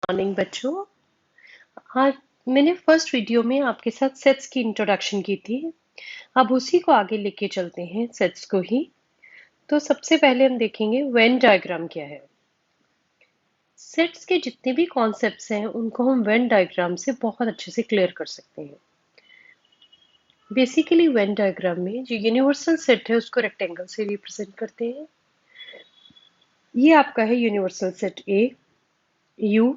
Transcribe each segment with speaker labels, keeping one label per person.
Speaker 1: Morning बच्चों। आज मैंने फर्स्ट वीडियो में आपके साथ सेट्स की इंट्रोडक्शन की थी। अब उसी को आगे लेके चलते हैं, सेट्स को ही। तो सबसे पहले हम देखेंगे वेन डायग्राम क्या है। सेट्स के जितने भी कॉन्सेप्ट्स हैं उनको हम वेन डायग्राम से बहुत अच्छे से क्लियर कर सकते हैं। बेसिकली वेन डायग्राम में जो यूनिवर्सल सेट है उसको रेक्टेंगल से रिप्रेजेंट करते हैं। ये आपका है universal set A you,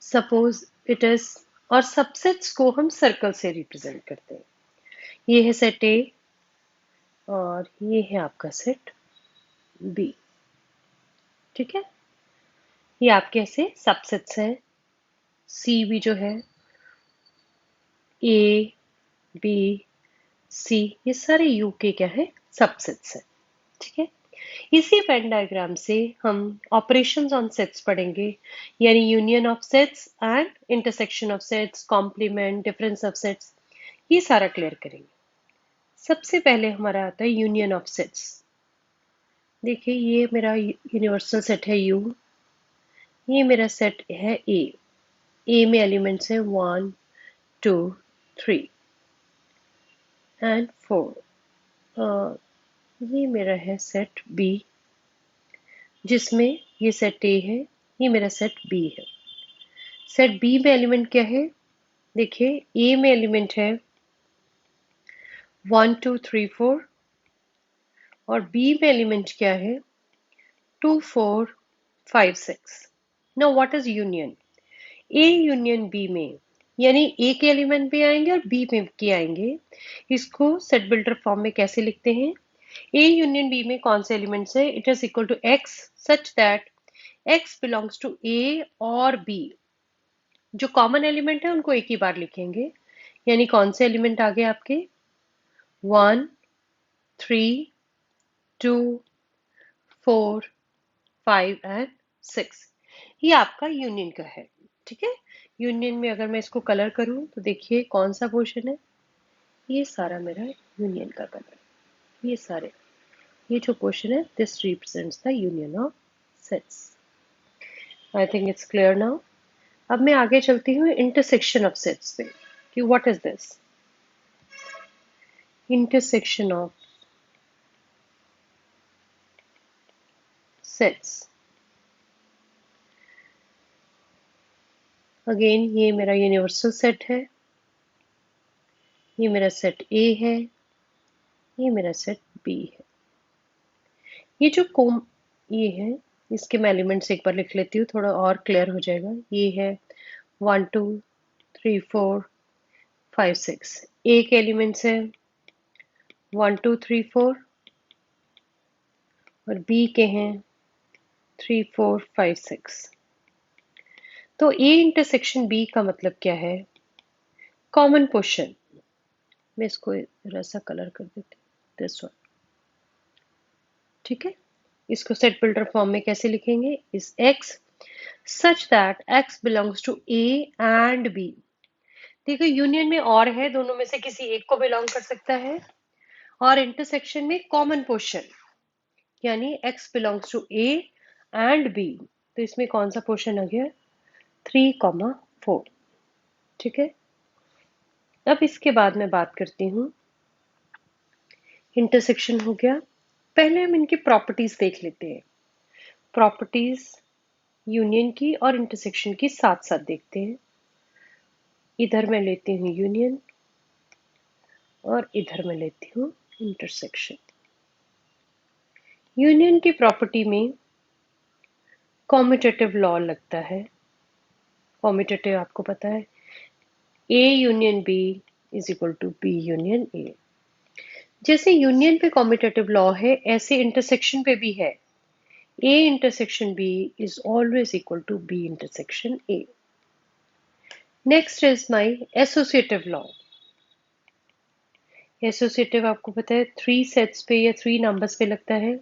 Speaker 1: suppose it is, और सबसेट्स को हम सर्कल से रिप्रेजेंट करते हैं। ये है सेट ए और ये है आपका सेट बी। ठीक है, ये आपके ऐसे सबसेट्स हैं। सी भी जो है, ए बी सी, ये सारे यू के क्या है, सबसेट्स हैं। ठीक है, इसी वेन डायग्राम से हम ऑपरेशंस ऑन सेट्स पढ़ेंगे, यानी union of sets and intersection of sets, complement, difference of sets, ये सारा क्लियर करेंगे। सबसे पहले हमारा आता है यूनियन ऑफ सेट्स। देखिए, ये मेरा यूनिवर्सल सेट है यू, ये मेरा सेट है ए में एलिमेंट्स है 1 2 3 एंड 4। ये मेरा है सेट बी, जिसमें ये सेट ए है, ये मेरा सेट बी है। सेट बी में एलिमेंट क्या है, देखिए ए में एलिमेंट है 1 2 3 4 और बी में एलिमेंट क्या है 2 4 5 6। Now what is union? A union B में, यानी ए के एलिमेंट भी आएंगे और बी में के आएंगे। इसको सेट बिल्डर फॉर्म में कैसे लिखते हैं? ए यूनियन बी में कौन से एलिमेंट्स है? It is equal to x such that x belongs to a और बी। जो कॉमन एलिमेंट है उनको एक ही बार लिखेंगे, यानी कौन से एलिमेंट आ गए आपके 1 3 2 4 5 एंड 6। ये आपका यूनियन का है। ठीक है, यूनियन में अगर मैं इसको कलर करूं तो देखिए कौन सा पोर्शन है, ये सारा मेरा यूनियन का कलर। ये सारे, ये जो पोर्शन है, this represents the union of sets. I think it's clear now. अब मैं आगे चलती हूँ इंटरसेक्शन ऑफ सेट्स पे, कि what is this intersection of sets. Again ये मेरा यूनिवर्सल सेट है, ये मेरा सेट ए है, ये मेरा सेट बी है। ये जो कोम ये है, इसके मैं एलिमेंट्स एक बार लिख लेती हूँ, थोड़ा और क्लियर हो जाएगा। ये है 1 2 3 4 5 6। ए के एलिमेंट्स है 1 2 3 4 और बी के हैं 3 4 5 6। तो ए इंटरसेक्शन बी का मतलब क्या है? Common portion. मैं इसको जरा सा कलर कर देती हूँ, दिस वन। ठीक है, इसको सेट बिल्डर फॉर्म में कैसे लिखेंगे? इस x such that x belongs to A and B. देखो, यूनियन में और है, दोनों में से किसी एक को बिलोंग कर सकता है, और इंटरसेक्शन में कॉमन पोर्शन, यानी x belongs to A and B. तो इसमें कौन सा पोर्शन आ गया? 3 4। ठीक है, अब इसके बाद मैं बात करती हूँ, इंटरसेक्शन हो गया। पहले हम इनकी प्रॉपर्टीज देख लेते हैं। प्रॉपर्टीज यूनियन की और इंटरसेक्शन की साथ साथ देखते हैं। इधर मैं लेती हूँ यूनियन और इधर मैं लेती हूँ इंटरसेक्शन। यूनियन की प्रॉपर्टी में कॉम्यूटेटिव लॉ लगता है। कॉम्यूटेटिव आपको पता है, A union B is equal to B union A. जैसे यूनियन पे कॉम्यूटेटिव लॉ है, ऐसे इंटरसेक्शन पे भी है। A intersection B is always equal to B intersection A. Next is my associative law. Associative आपको पता है 3 सेट्स पे या 3 नंबर्स पे लगता है।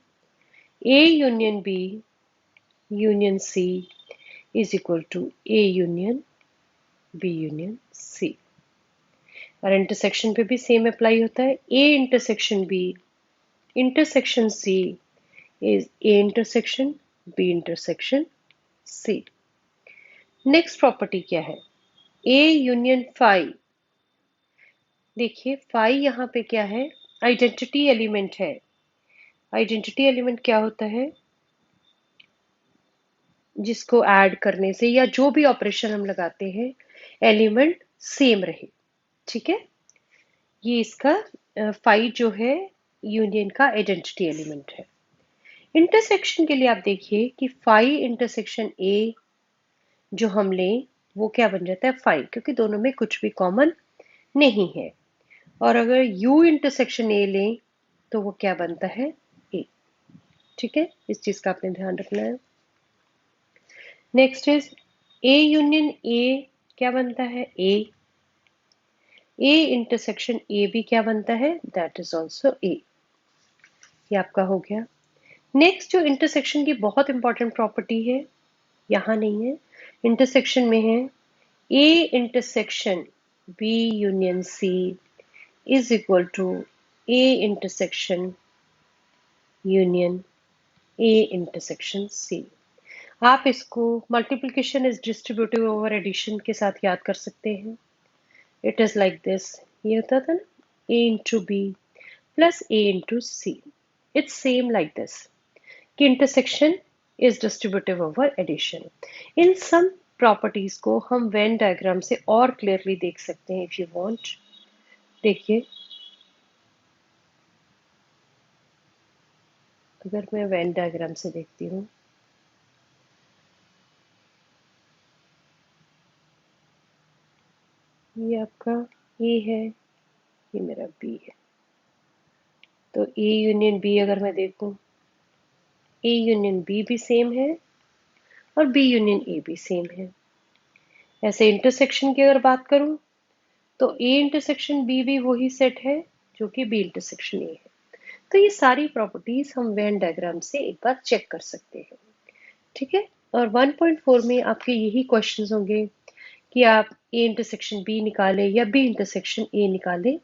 Speaker 1: A union B union C is equal to A union B union C. और intersection पे भी सेम अप्लाई होता है। A intersection B intersection C is A intersection B intersection C. Next property क्या है? A union phi. देखिए phi यहाँ पे क्या है? आइडेंटिटी एलिमेंट है। आइडेंटिटी एलिमेंट क्या होता है? जिसको ऐड करने से या जो भी ऑपरेशन हम लगाते हैं एलिमेंट सेम रहे। ठीक है, ये इसका फाई जो है यूनियन का आइडेंटिटी एलिमेंट है। इंटरसेक्शन के लिए आप देखिए कि फाई इंटरसेक्शन ए जो हम लें वो क्या बन जाता है? फाई, क्योंकि दोनों में कुछ भी कॉमन नहीं है। और अगर यू इंटरसेक्शन ए लें तो वो क्या बनता है? ए। ठीक है, इस चीज का आपने ध्यान रखना है। नेक्स्ट इज ए यूनियन ए क्या बनता है? ए। ए इंटरसेक्शन ए भी क्या बनता है? That is also a. ये आपका हो गया। नेक्स्ट जो इंटरसेक्शन की बहुत इंपॉर्टेंट प्रॉपर्टी है, यहाँ नहीं है, इंटरसेक्शन में है, a intersection b union c is equal to a intersection union a intersection c. आप इसको multiplication is distributive over addition के साथ याद कर सकते हैं। It is like this. ये होता था ना, a into b plus a into c. It's same like this कि intersection is distributive over addition. इन सम प्रॉपर्टीज को हम वेन डायग्राम से और क्लियरली देख सकते हैं इफ यू वांट। देखिए, अगर मैं वेन डायग्राम से देखती हूँ, ये आपका ए है, ये मेरा बी है। तो ए यूनियन बी अगर मैं देखूं, ए यूनियन बी भी सेम है और बी यूनियन ए भी सेम है। ऐसे इंटरसेक्शन की अगर बात करूं तो ए इंटरसेक्शन बी भी वही सेट है जो कि बी इंटरसेक्शन ए है। तो ये सारी प्रॉपर्टीज हम वेन डायग्राम से एक बार चेक कर सकते हैं। ठीक है, और 1.4 में आपके यही क्वेश्चंस होंगे कि आप ए इंटरसेक्शन बी निकालें या बी इंटरसेक्शन ए निकालें।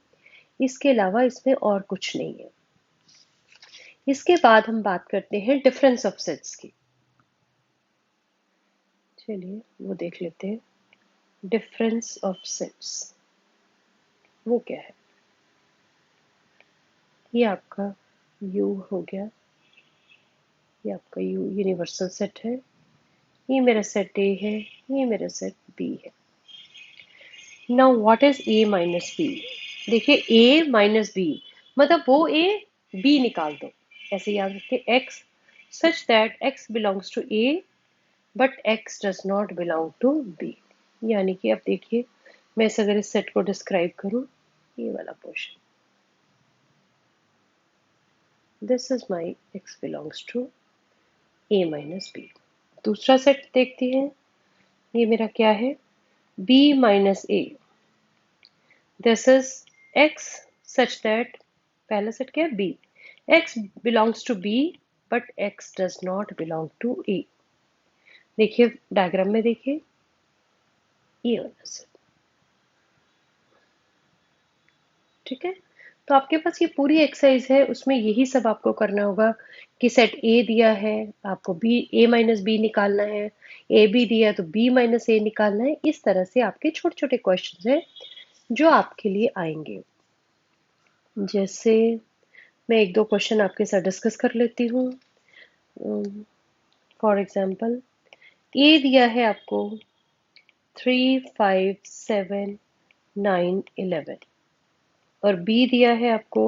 Speaker 1: इसके अलावा इसमें और कुछ नहीं है। इसके बाद हम बात करते हैं डिफरेंस ऑफ सेट्स की। चलिए वो देख लेते हैं। डिफरेंस ऑफ सेट्स वो क्या है? ये आपका U हो गया, ये आपका U यूनिवर्सल सेट है, ये मेरा सेट A है, ये मेरा सेट B है। Now what is A minus B? देखिए A माइनस B मतलब वो A B निकाल दो। ऐसे याद रखिए, X such that X belongs to A but X does not belong to B। यानी कि अब देखिए, मैं अगर इस सेट को डिस्क्राइब करूं, ये वाला portion, this is my X belongs to A minus B। दूसरा सेट देखते हैं, ये मेरा क्या है? B minus A। This is X such that, पहला सेट क्या है? B। X belongs to B but X does not belong to A। देखिए डायग्राम में, देखिए ये वाला सेट। ठीक है, तो आपके पास ये पूरी एक्सरसाइज है, उसमें यही सब आपको करना होगा कि सेट ए दिया है, आपको बी ए माइनस बी निकालना है, ए बी दिया तो बी माइनस ए निकालना है। इस तरह से आपके छोटे छोटे क्वेश्चन हैं जो आपके लिए आएंगे। जैसे मैं एक दो क्वेश्चन आपके साथ डिस्कस कर लेती हूँ। फॉर एग्जाम्पल, ए दिया है आपको 3, 5, 7, 9, 11 और बी दिया है आपको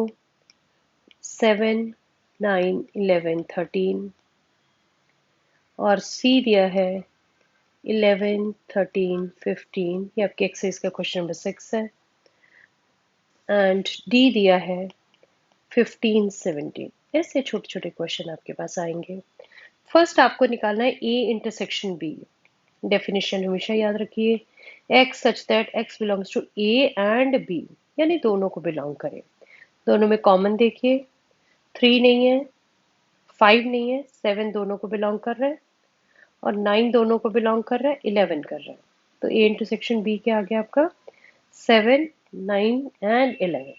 Speaker 1: 7, 9, 11, 13 और सी दिया है 11, 13, 15। ये आपके एक्सरसाइज का क्वेश्चन नंबर 6 है। एंड डी दिया है 15, 17। ऐसे छोटे छोटे क्वेश्चन आपके पास आएंगे। फर्स्ट आपको निकालना है ए इंटरसेक्शन बी। डेफिनेशन हमेशा याद रखिए, x such that x belongs to A and B, यानी दोनों को बिलोंग करे। दोनों में कॉमन देखिए, 3 नहीं है, 5 नहीं है, 7 दोनों को बिलोंग कर रहा है और 9 दोनों को बिलोंग कर रहा है, 11 कर रहा है। तो ए इंटरसेक्शन बी क्या आ गया आपका? 7, 9 एंड 11।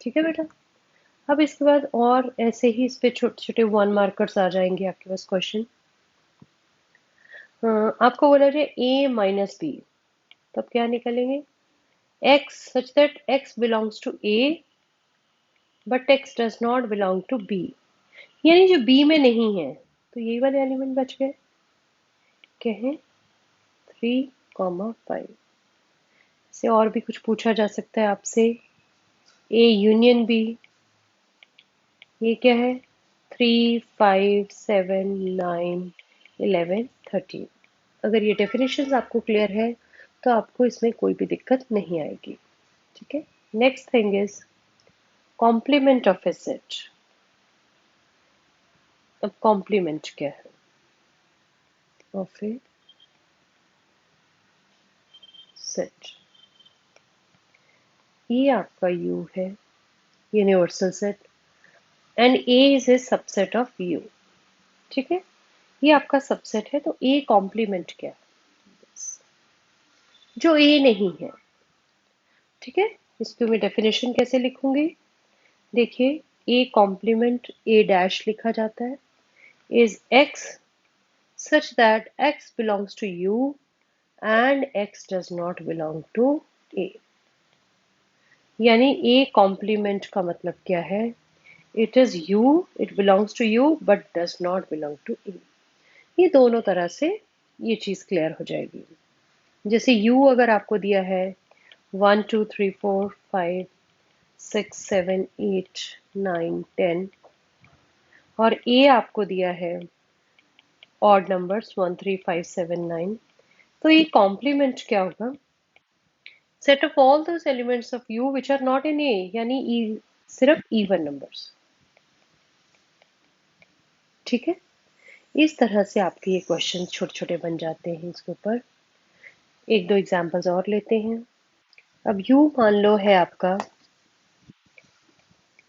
Speaker 1: ठीक है बेटा। अब इसके बाद और ऐसे ही इस पे छोटे छोटे 1 मार्कर्स आ जाएंगे आपके पास क्वेश्चन। आपको बोला जाए ए माइनस बी, तब क्या निकलेंगे? x such that x belongs to A but x does not belong to B, यानी जो B में नहीं है तो यही वाले एलिमेंट बच गए, कहें 3,5। से और भी कुछ पूछा जा सकता है आपसे, A यूनियन B, ये क्या है? 3, 5, 7, 9, 11, 13। अगर ये डेफिनेशंस आपको क्लियर है तो आपको इसमें कोई भी दिक्कत नहीं आएगी। ठीक है, next thing is complement of a set. अब कॉम्प्लीमेंट क्या है ऑफ ए सेट? ये आपका U है, universal set, and A is a subset of U। ठीक है, ये आपका सबसेट है, तो A कॉम्प्लीमेंट क्या है? जो A नहीं है। ठीक है, इसकी मैं डेफिनेशन कैसे लिखूंगी? देखिए, A कॉम्प्लीमेंट A डैश लिखा जाता है is X such that X belongs to U and X does not belong to A। यानी A कॉम्प्लीमेंट का मतलब क्या है? It is U, it belongs to U but does not belong to A। ये दोनों तरह से ये चीज क्लियर हो जाएगी। जैसे U अगर आपको दिया है 1, 2, 3, 4, 5, 6, 7, 8, 9, 10 और A आपको दिया है ऑड नंबर्स 1, 3, 5, 7, 9, तो ये कॉम्प्लीमेंट क्या होगा? Set of all those elements of U which are not in A, यानी सिर्फ इवन नंबर्स। ठीक है, इस तरह से आपके ये क्वेश्चन छोटे छोटे बन जाते हैं। इसके ऊपर एक दो एग्जांपल्स और लेते हैं। अब U मान लो है आपका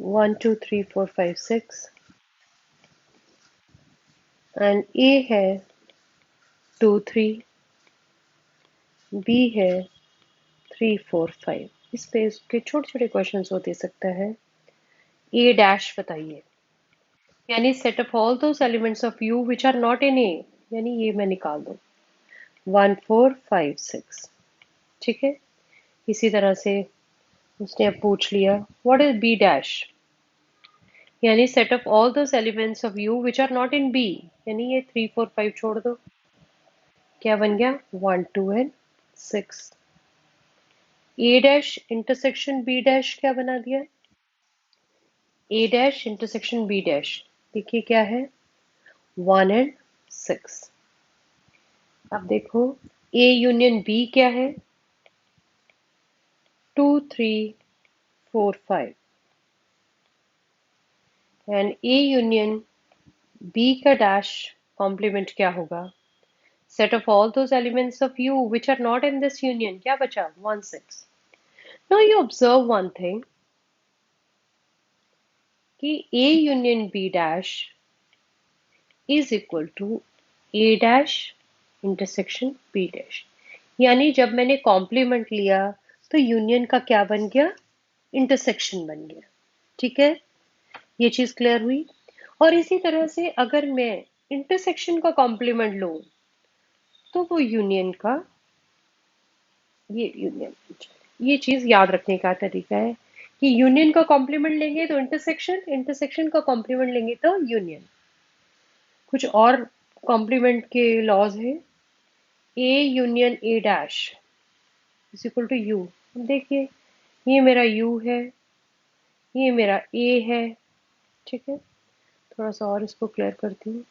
Speaker 1: 1, 2, 3, 4, 5, 6 एंड A है 2, 3, B है 3, 4, 5। इस पे इसके छोटे छोटे क्वेश्चन वो दे सकता है। A डैश बताइए, यानी set of all those elements of U which are not in A, यानी ये मैं निकाल दूं 1, 4, 5, 6। ठीक है, इसी तरह से उसने अब पूछ लिया व्हाट इज B डैश, यानी set of all those elements of U which are not in B, यानी ये 3, 4, 5 छोड़ दो, क्या बन गया 1, 2 and 6। A dash intersection B dash क्या बना दिया? A dash intersection B dash, देखिए क्या है 1 एंड 6। अब देखो A यूनियन B क्या है? 2, 3, 4, 5 एंड A यूनियन B का डैश कॉम्प्लीमेंट क्या होगा? Set of all those elements of U which are not in this union, क्या बचा 1, 6। Now you observe one thing कि A union B dash is equal to A dash intersection B dash, यानी जब मैंने complement लिया तो union का क्या बन गया? इंटरसेक्शन बन गया। ठीक है, ये चीज क्लियर हुई। और इसी तरह से अगर मैं इंटरसेक्शन का कॉम्प्लीमेंट लूं तो वो यूनियन का, ये यूनियन, ये चीज याद रखने का तरीका है कि यूनियन का कॉम्प्लीमेंट लेंगे तो इंटरसेक्शन, इंटरसेक्शन का कॉम्प्लीमेंट लेंगे तो यूनियन। कुछ और कॉम्प्लीमेंट के लॉज है, A union A dash is equal to U. अब देखिए, ये मेरा यू है, ये मेरा ए है। ठीक है, थोड़ा सा और इसको क्लियर करती हूँ।